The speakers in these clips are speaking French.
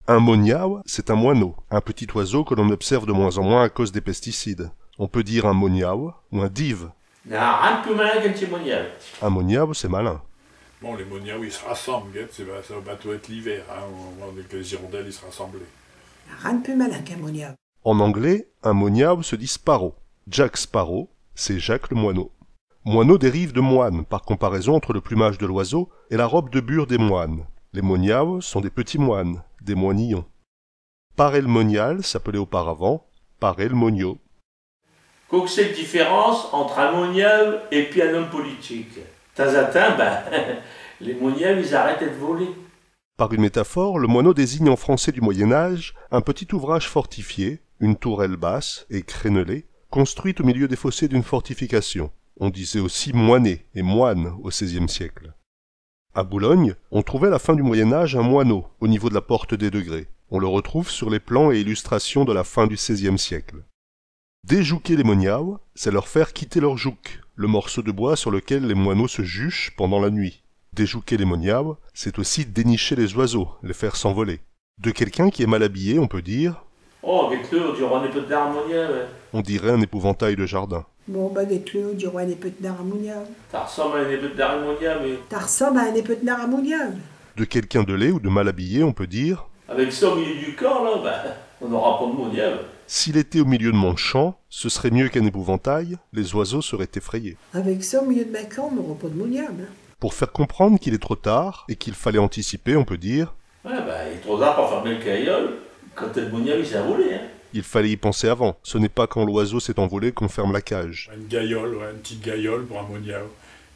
Un moniaw, c'est un moineau, un petit oiseau que l'on observe de moins en moins à cause des pesticides. On peut dire un moniaw ou un dive. Un peu malin qu'un petit monial. Un moniaw, c'est malin. Bon, les moniaws, ils se rassemblent, ça va bientôt être l'hiver, au moment où les hirondelles, ils se rassemblent. Rien de plus malin qu'un monial. En anglais, un moniaw se dit sparrow. Jack Sparrow, c'est Jacques le moineau. Moineau dérive de moine, par comparaison entre le plumage de l'oiseau et la robe de bure des moines. Les moniaws sont des petits moines, des moinillons. Parel monial s'appelait auparavant Parel monio. Qu'est-ce que c'est la différence entre un monial et puis un homme politique? De temps à temps, les moniales, ils arrêtent d'être volés. Par une métaphore, le moineau désigne en français du Moyen-Âge un petit ouvrage fortifié, une tourelle basse et crénelée, construite au milieu des fossés d'une fortification. On disait aussi moinet et moine au XVIe siècle. À Boulogne, on trouvait à la fin du Moyen-Âge un moineau au niveau de la porte des Degrés. On le retrouve sur les plans et illustrations de la fin du XVIe siècle. Déjouquer les moniaws, c'est leur faire quitter leur jouk, le morceau de bois sur lequel les moineaux se juchent pendant la nuit. Déjouquer les moniaws, c'est aussi dénicher les oiseaux, les faire s'envoler. De quelqu'un qui est mal habillé, on peut dire « Oh, guette-le, on dirait un épée d'harmonia, ouais. » On dirait un épouvantail de jardin. Bon, guette-le, on dirait un épée de naramounial. Ça ressemble à un épée d'harmonia, mais... Ça ressemble à un épée de naramounial. De quelqu'un de laid ou de mal habillé, on peut dire Avec ça au milieu du corps, là, on n'aura pas de monial. S'il était au milieu de mon champ, ce serait mieux qu'un épouvantail, les oiseaux seraient effrayés. Avec ça au milieu de ma camp, on n'aura pas de monial. Pour faire comprendre qu'il est trop tard et qu'il fallait anticiper, on peut dire Ouais, il est trop tard pour fermer le caillol. Quand t'as le monial, il s'est volé, hein. Il fallait y penser avant. Ce n'est pas quand l'oiseau s'est envolé qu'on ferme la cage. Une gaillole, une petite gaillole pour un monial.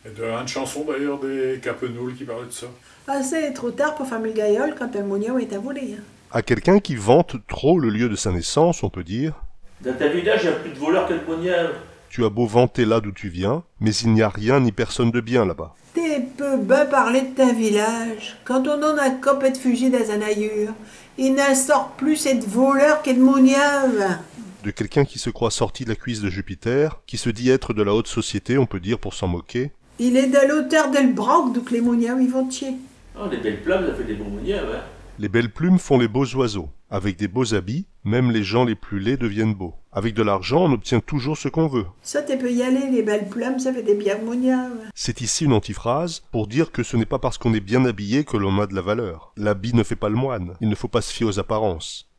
Il y a une chanson d'ailleurs des Capenoules qui parlait de ça. Ah, c'est trop tard pour fermer le gaillol quand le monial est volé. Hein. À quelqu'un qui vante trop le lieu de sa naissance, on peut dire Dans ta village, il n'y a plus de voleurs que le monial. Tu as beau vanter là d'où tu viens, mais il n'y a rien ni personne de bien là-bas. T'es peu bas parler de ta village. Quand on en a copé de fugir dans un ailleurs, il n'en sort plus cette voleur qu'est de monial. De quelqu'un qui se croit sorti de la cuisse de Jupiter, qui se dit être de la haute société, on peut dire pour s'en moquer. Il est de l'auteur de le broc, donc les moniales ils vont tirer. Oh, les belles plumes, ça fait des bons moniales, hein. Les belles plumes font les beaux oiseaux. Avec des beaux habits, même les gens les plus laids deviennent beaux. Avec de l'argent, on obtient toujours ce qu'on veut. Ça, tu peux y aller, les belles plumes, ça fait des bières moniales. C'est ici une antiphrase pour dire que ce n'est pas parce qu'on est bien habillé que l'on a de la valeur. L'habit ne fait pas le moine. Il ne faut pas se fier aux apparences.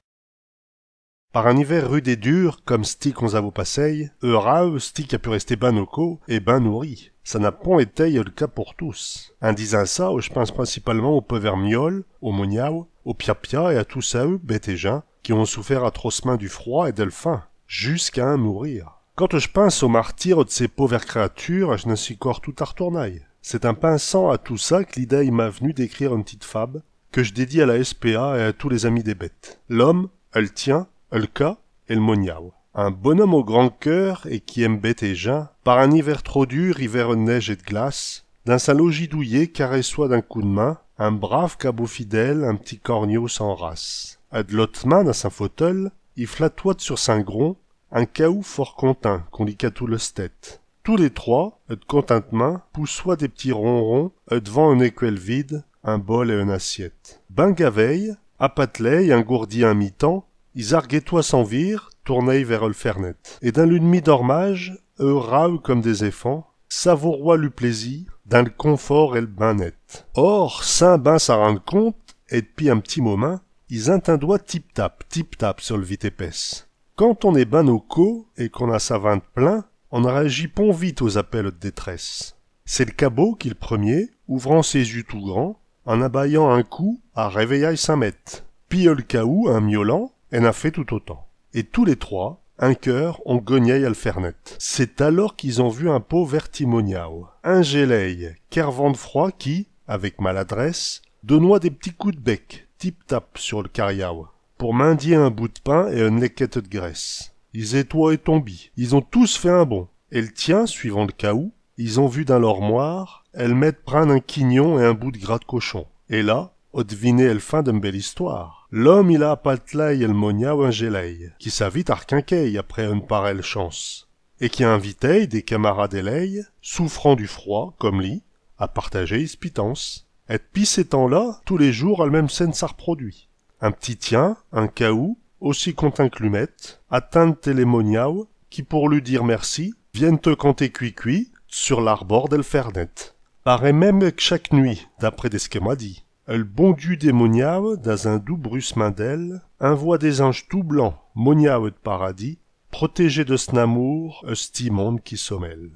Par un hiver rude et dur, comme stick on avo passeil, stick a pu rester ben au co et ben nourri. Ça n'a point été le cas pour tous. En disant ça, je pense principalement aux pauvres mioles, aux moniaws, aux piapia et à tous à eux, bêtes et gens, qui ont souffert atrocement du froid et de la faim, jusqu'à en mourir. Quand je pense aux martyrs de ces pauvres créatures, je n'en suis encore tout à retournaille. C'est en pensant à tout ça que l'idée m'a venue d'écrire une petite fable que je dédie à la SPA et à tous les amis des bêtes. L'homme, elle tient, le cas et le moniaw. Un bonhomme au grand cœur et qui aime bête et gens, par un hiver trop dur, hiver de neige et de glace, dans sa logis douillet caresse-soit d'un coup de main, un brave cabot fidèle, un petit corneau sans race. À de l'autre main, dans sa fauteuil, il flattoite sur son gron, un caou fort content qu'on lit qu'à tout le stet. Tous les trois, de contentement, poussent-soit des petits ronrons, devant un écuelle vide, un bol et une assiette. Ben gaveille, à patelet, engourdi un mi-temps, ils arguaient-toi sans vire, tournaient vers le fernet. Et dans l'une mi-dormage, eux râlent comme des éfants, savouroient le plaisir, dans le confort et le bain net. Or, sans ben s'en rendre compte, et depuis un petit moment, ils entendoient tip-tap sur le vite épaisse. Quand on est ben au co et qu'on a sa ventre plein, on réagit pon vite aux appels de détresse. C'est le cabot qui, le premier, ouvrant ses yeux tout grands, en abaillant un coup, a réveillé sa mette. Puis le caou, un miaulant, en a fait tout autant. Et tous les trois, un cœur, ont gogné à le faire net. C'est alors qu'ils ont vu un pot vertimonial, un géleil, kervant de froid qui, avec maladresse, donnoit des petits coups de bec, tip-tap sur le cariao, pour mendier un bout de pain et une lequette de graisse. Ils étoient et tombi, ils ont tous fait un bond, et le tien, suivant le caou, ils ont vu dans leur moire, elles mettent prendre un quignon et un bout de gras de cochon. Et là, on devinait le fin d'une belle histoire. L'homme, il a à patelaille et le moniaw un géleil, qui s'avit à requinqueille après une pareille chance, et qui a invité des camarades éleilles, souffrant du froid, comme lui, à partager his pitance. Et depuis ces temps-là, tous les jours, la même scène s'est reproduit. Un petit tien, un caou, aussi qu'ont un clumette, atteint télémoniao, qui pour lui dire merci, viennent te canter cuit sur l'arbor d'el fernet. Paraît même que chaque nuit, d'après des dit, el bon dieu des moniao, dans un doux bruissement d'elle, envoie des anges tout blancs, moniao de paradis, protégés de ce amour, esti monde qui sommelle.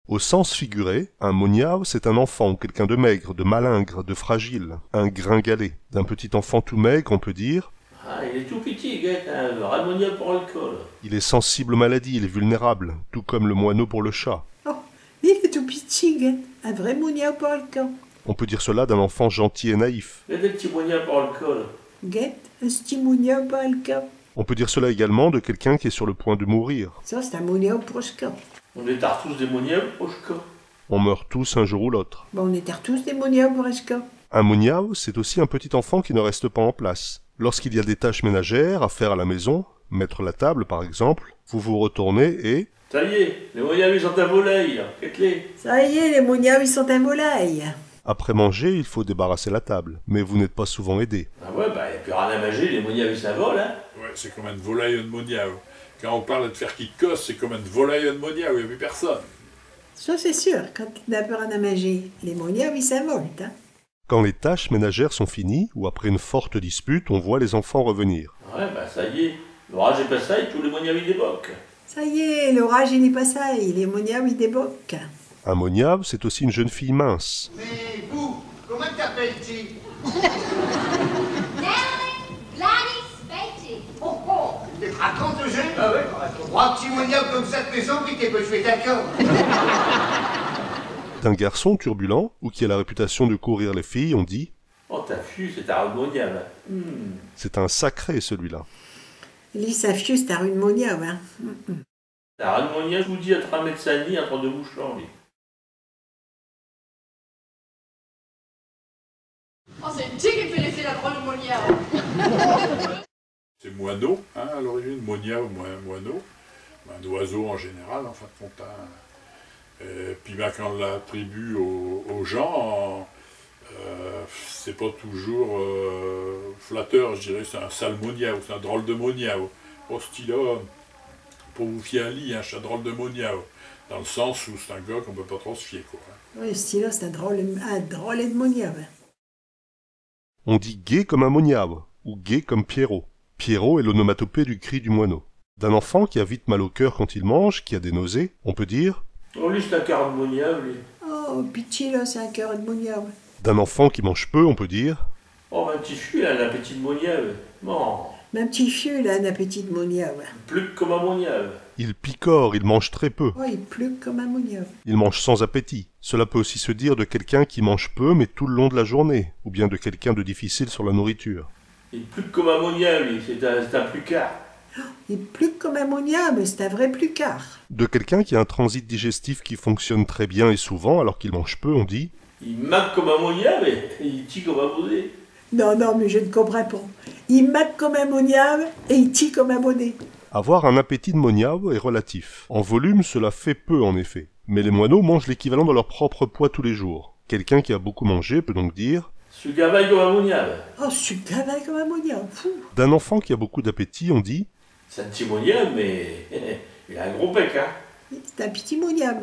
Au sens figuré, un moniao, c'est un enfant ou quelqu'un de maigre, de malingre, de fragile, un gringalet. D'un petit enfant tout maigre, on peut dire « Ah, il est tout petit, gars, un vrai monial pour l'alcool. » Il est sensible aux maladies, il est vulnérable, tout comme le moineau pour le chat. Oh, il est tout petit, gars. Un vrai monial pour le camp. On peut dire cela d'un enfant gentil et naïf. Il y a des petits monials pour l'alcool. Guette, un petit monial pour le camp. On peut dire cela également de quelqu'un qui est sur le point de mourir. Ça, c'est un monial pour le camp. On est tous des monials pour le camp. On meurt tous un jour ou l'autre. Bon, on était tous des monials pour le camp. Un moniao, c'est aussi un petit enfant qui ne reste pas en place. Lorsqu'il y a des tâches ménagères à faire à la maison, mettre la table par exemple, vous vous retournez et... Ça y est, les monials ils sont à volaille, faites-les. Ça y est, les monials, ils sont un volaille. Après manger, il faut débarrasser la table, mais vous n'êtes pas souvent aidé. Ah ouais, bah, il n'y a plus rien à manger, les monials ils s'envolent, hein. Ouais, c'est comme une volaille de moniao. Quand on parle de faire qui cosse, c'est comme une volaille de moniao, il n'y a plus personne. Ça, c'est sûr, quand il n'a plus rien à manger, les monials, ils s'envolent, hein. Quand les tâches ménagères sont finies, ou après une forte dispute, on voit les enfants revenir. Ouais, bah ça y est, l'orage est passé et tous les monials ils déboquent. Ça y est, l'orage, il n'est pas ça, les monials, ils déboquent. Un monial, c'est aussi une jeune fille mince. Mais vous, comment t'appelles-tu? Gladys Beatty. Oh, oh, tu te racontes le jeu? Ah ouais? Trois petits moniales comme ça de maison, puis t'es pas joué d'accord. D'un garçon turbulent, ou qui a la réputation de courir les filles, on dit « Oh, t'as fui, c'est un monial. c'est un sacré celui-là. Lui, ça fiu, c'est un rue de monial, hein. Un monial, je vous dis, à 3 mètres de nid, entre deux mouchons, lui. Oh, c'est une tigre qui fait laisser la drôle de monial. C'est moineau, hein, à l'origine, moniao, moineau. Un oiseau en général, en fin de compte. Puis ben, quand on l'attribue aux gens, c'est pas toujours flatteur, je dirais, c'est un sale moniao, c'est un drôle de moniao. Au style pour vous fier un lit, hein, c'est un drôle de moniao. Dans le sens où c'est un gars qu'on peut pas trop se fier, quoi. Oui, ce style-là, c'est un drôle de monial. On dit gai comme un monial, ou gai comme Pierrot. Pierrot est l'onomatopée du cri du moineau. D'un enfant qui a vite mal au cœur quand il mange, qui a des nausées, on peut dire Oh, lui, c'est un quart de monial, lui. Oh, pitié, là, c'est un cœur de monial. d'un enfant qui mange peu, on peut dire Oh, un petit fût, il a un appétit de monial. Bon, Mais un petit fieu, là, un appétit de monial. plus que comme un monial. il picore, il mange très peu, Oh, il pleut comme un monial. il mange sans appétit. Cela peut aussi se dire de quelqu'un qui mange peu mais tout le long de la journée, ou bien de quelqu'un de difficile sur la nourriture. Il plus que comme un monial, lui, c'est un plucard. Il pleut comme un monial, mais c'est un vrai plucard. De quelqu'un qui a un transit digestif qui fonctionne très bien et souvent alors qu'il mange peu, on dit Il manque comme un monial, mais il tire comme un bonnet. Non, non, mais je ne comprends pas. Il mate comme un monial et il tire comme un bonnet. avoir un appétit de monial est relatif. En volume, cela fait peu en effet. Mais les moineaux mangent l'équivalent de leur propre poids tous les jours. Quelqu'un qui a beaucoup mangé peut donc dire Ce gavaille comme un monial. Oh, je suis gavé comme un monial, fou. d'un enfant qui a beaucoup d'appétit, on dit C'est un petit monial, mais il a un gros bec, hein. C'est un petit monial,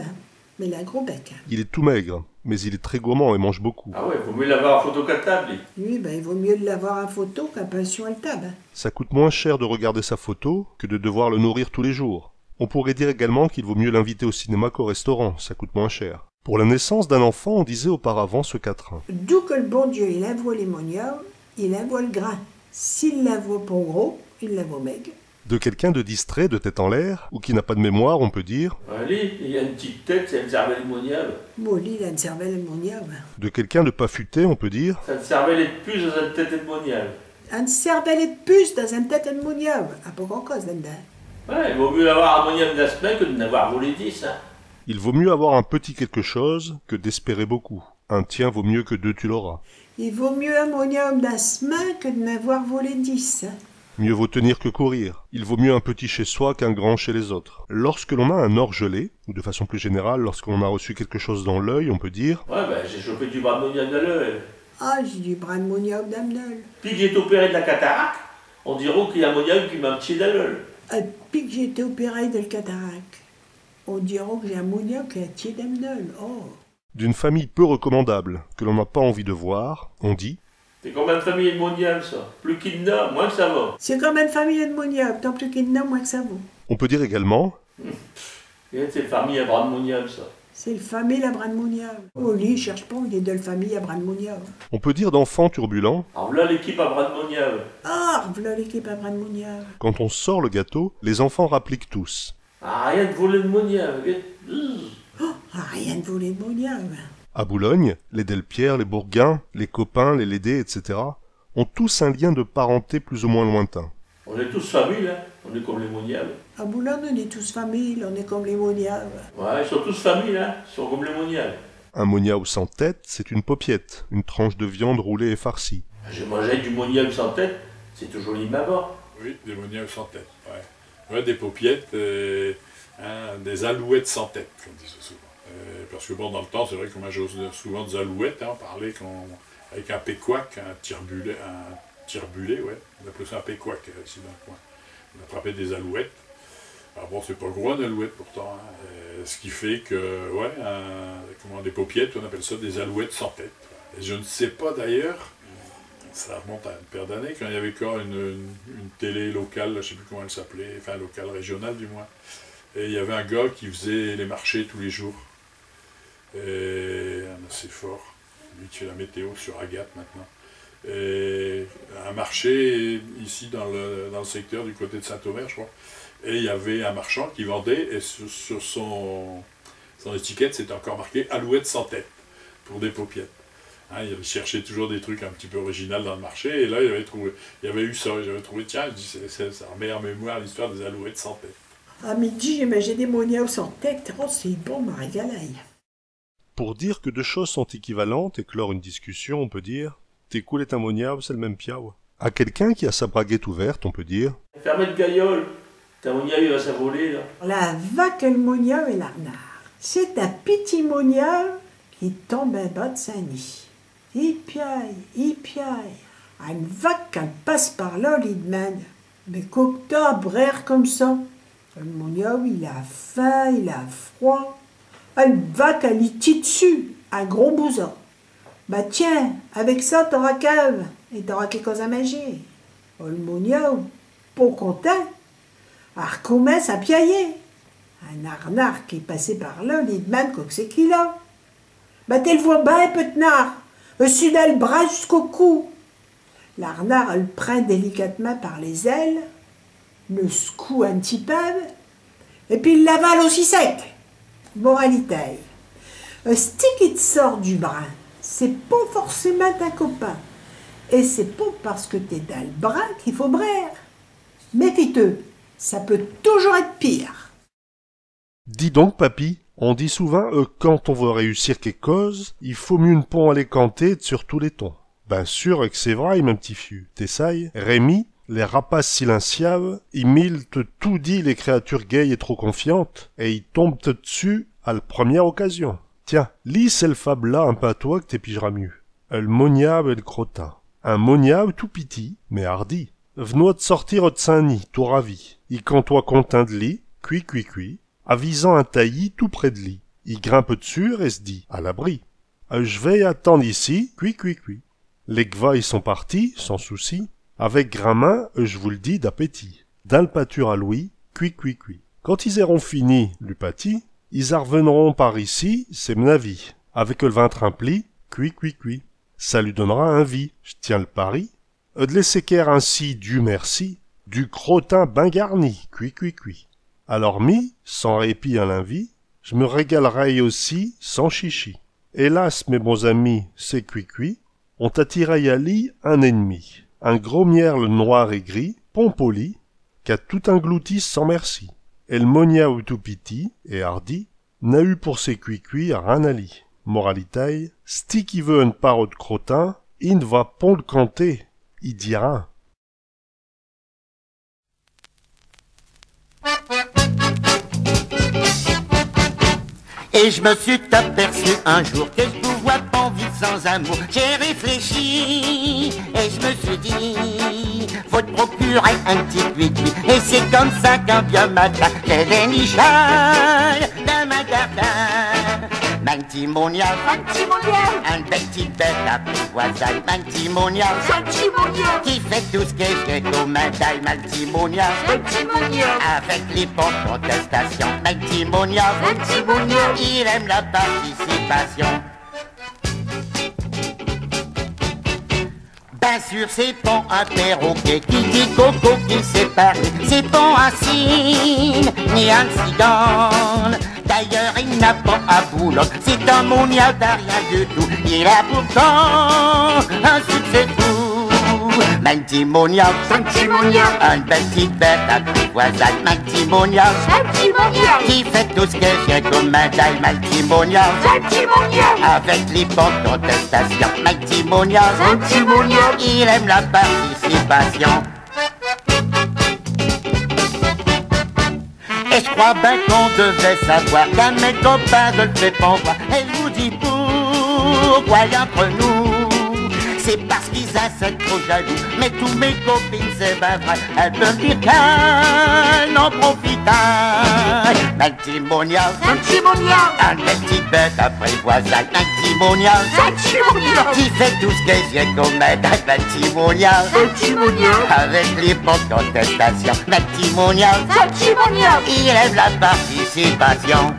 mais il a un gros bec. il est tout maigre, mais il est très gourmand et mange beaucoup. Ah ouais, vaut mieux l'avoir en photo qu'à table, lui. Lui, ben, il vaut mieux l'avoir en photo qu'un pension à la table. Ça coûte moins cher de regarder sa photo que de devoir le nourrir tous les jours. On pourrait dire également qu'il vaut mieux l'inviter au cinéma qu'au restaurant, ça coûte moins cher. Pour la naissance d'un enfant, on disait auparavant ce quatrain. D'où que le bon Dieu, il envoie les moniales, il envoie le grain. S'il l'envoie pas gros, il l'envoie maigre. De quelqu'un de distrait, de tête en l'air, ou qui n'a pas de mémoire, on peut dire Allez, il a une petite tête, c'est une cervelle moniale. Molly, il a une cervelle moniale. de quelqu'un de pas futé, on peut dire Ça une cervelle est de plus dans une tête de moniale. Une cervelle de puce dans une tête de moniale. À pas grand cause là-dedans. Ouais, il vaut mieux avoir un monial de la semaine que de n'avoir volé 10, hein. il vaut mieux avoir un petit quelque chose que d'espérer beaucoup. Un tien vaut mieux que deux tu l'auras. Il vaut mieux un monial d'un semain que de n'avoir volé 10. Mieux vaut tenir que courir. Il vaut mieux un petit chez soi qu'un grand chez les autres. Lorsque l'on a un orgelé, ou de façon plus générale, lorsqu'on a reçu quelque chose dans l'œil, on peut dire Ouais, ben j'ai chopé du bras de monial dans l'œil. Ah, j'ai du brin de moniaque d'Amnol. Puis que j'ai été opéré de la cataracte, on dirait qu'il y a un moniaque qui m'a petit d'alol. Depuis que j'ai été opéré de le cataracte, on dirait que j'ai un moniaque qui a tié d'Amnol. Oh. D'une famille peu recommandable, que l'on n'a pas envie de voir, on dit C'est comme une famille de moniaque, ça. Plus qu'il y en a, moins que ça va. C'est comme une famille de moniaque, tant plus qu'il y en a, moins que ça vaut. On peut dire également C'est une famille à bras de moniaque, ça. C'est le famille à brin de moniaque. Oh, lui, cherche pas, il est de la famille à brin de moniaque. on peut dire d'enfants turbulents. Alors là, l'équipe à bras de moniaque. Ah, voilà l'équipe à brin de moniaque. Quand on sort le gâteau, les enfants rappliquent tous. Ah, rien de voler de moniaque. Ah, rien de voler de moniaque. À Boulogne, les Delpierre, les Bourguin, les copains, les Lédé, etc. ont tous un lien de parenté plus ou moins lointain. On est tous familles, là. On est comme les moniaques. À Boulogne, on est tous familles, on est comme les moniaques. Ouais, ils sont tous familles, là. Ils sont comme les moniaques. Un moniaou sans tête, c'est une paupiette, une tranche de viande roulée et farcie. J'ai mangé du moniaque sans tête, c'est toujours l'imaba. Oui, des moniaques sans tête. Ouais, des paupiettes, des alouettes sans tête, comme on dit ça souvent. Parce que bon, dans le temps, c'est vrai que moi j'ai souvent des alouettes, on parlait avec un péquac, un tire-bulet, ouais. On appelait ça un péquac ici dans le coin. On attrapait des alouettes. Alors bon, c'est pas gros une alouette pourtant, ce qui fait que, ouais, des paupiettes, on appelle ça des alouettes sans tête. Et je ne sais pas d'ailleurs, ça remonte à une paire d'années, quand il y avait encore une télé locale, je ne sais plus comment elle s'appelait, enfin locale, régionale du moins. Et il y avait un gars qui faisait les marchés tous les jours. Et un assez fort, lui qui fait la météo sur Agathe maintenant. Et un marché ici dans le secteur du côté de Saint-Omer, je crois. Et il y avait un marchand qui vendait, et sur son étiquette, c'était encore marqué « Alouette sans tête » pour des paupiettes. Hein, il cherchait toujours des trucs un petit peu originaux dans le marché, et là, il avait eu ça. J'avais trouvé, tiens, ça remet en mémoire l'histoire des alouettes sans tête. À midi, j'ai mangé des moniaques sans tête. Oh, c'est bon, ma régalaille. Pour dire que deux choses sont équivalentes et clore une discussion, on peut dire « T'es cool et un moniaou, c'est le même piaou ». À quelqu'un qui a sa braguette ouverte, on peut dire Fermez de gaillole. Ta moniaque, il va s'avoler, là. La vaque, le moniaque et l'arnard. C'est un petit moniaque qui tombe en bas de Saint-Nid. Il piaille. Une vaque, quand elle passe par là, il demande « Mais qu'est-ce que t'as, brère comme ça ?» Le moniaque, il a faim, il a froid. Une vaque, elle y tire dessus, un gros bousin. Bah tiens, avec ça, t'auras cave, et t'auras quelque chose à manger. Oh, le moniaque, pas content, elle recommence à piailler. Un arnard qui est passé par là, lui demande quoi que c'est qu'il a. Bah t'es le vois bien, petit nard, au-dessus d'elle, le bras jusqu'au cou. L'arnard, elle le prend délicatement par les ailes, le secoue un petit peu, et puis il l'avale aussi sec. Moralité. Un stick qui te sort du brin, c'est pas forcément ta copain. Et c'est pas parce que t'es dans le brin qu'il faut braire. Méfie-toi, ça peut toujours être pire. Dis donc, papy, on dit souvent quand on veut réussir quelque chose, il faut mieux une pont à les canter sur tous les tons. Ben sûr que c'est vrai, mon petit fieu. T'essayes, Rémi, les rapaces silenciaves, ils milent tout dit les créatures gaies et trop confiantes, et ils tombent dessus à la première occasion. Tiens, lis cette fable-là un peu à toi que t'épigeras mieux. Le moniabe et le crottin. Un moniabe tout petit, mais hardi. V'nois de sortir de Saint-Nid, tout ravi. Il cantoie content de lit, cuit, avisant un taillis tout près de lit. Il grimpe dessus et se dit, à l'abri. Je vais attendre ici, cuit. Les gvailles sont partis, sans souci. Avec gramin, je vous le dis d'appétit. Dans le pâture à Louis, cuit. Quand ils auront fini, l'upati, ils reviendront par ici, c'est mon avis. Avec le ventre rempli, cuit. Ça lui donnera un vie, je tiens le pari. De laisser qu'air ainsi, Dieu merci, du crottin ben garni, cuit. Alors mis, sans répit à l'envie, je me régalerai aussi, sans chichi. Hélas, mes bons amis, c'est cuit, on attiré à lit un ennemi. Un gros mierle noir et gris, pompoli, qu'a tout englouti sans merci. Et le moniaou tout piti et hardi n'a eu pour ses cuits rien à lit. Moralité, sti qui veut une part de crottin, il ne va pas le canter, il dira. Et je me suis aperçu un jour que je pouvais pas vivre sans amour. J'ai réfléchi et je me suis dit, faut te procurer un petit cuit-cuit. Et c'est comme ça qu'un bien matin, j'ai des nichailles dans ma garde. Mantimonial, un petit bête apprivoisable. Mantimonial, qui fait tout ce que j'ai comme un taille. Mantimonial, avec les bons contestations. Mantimonial, il aime la participation. Ben sur ces ponts un perroquet qui dit coco qui s'est parlé. C'est pas un cygne ni un cigane. D'ailleurs il n'a pas à boulot, c'est un monial d'arrière du tout. Il a pourtant un succès fou. Mantimonial, un petit bête apprivoisable. Mantimonial, qui fait tout ce que j'ai comme un taille. Mantimonial, avec les bonnes contestations. Mantimonial, il aime la participation. Et je crois bien qu'on devait savoir qu'un mes copains ne le fait pas voir. Et je vous dis pourquoi entre nous, c'est parce qu'ils sont trop jaloux. Mais tous mes copines c'est bien vrai, elles peuvent dire qu'elles n'en profitent pas. Mantimonial, un petit bête apprivoisable. Mantimonial, qui fait tout ce que j'ai comme aide. Mantimonial, avec les bonnes contestations. Mantimonial, il aime la participation.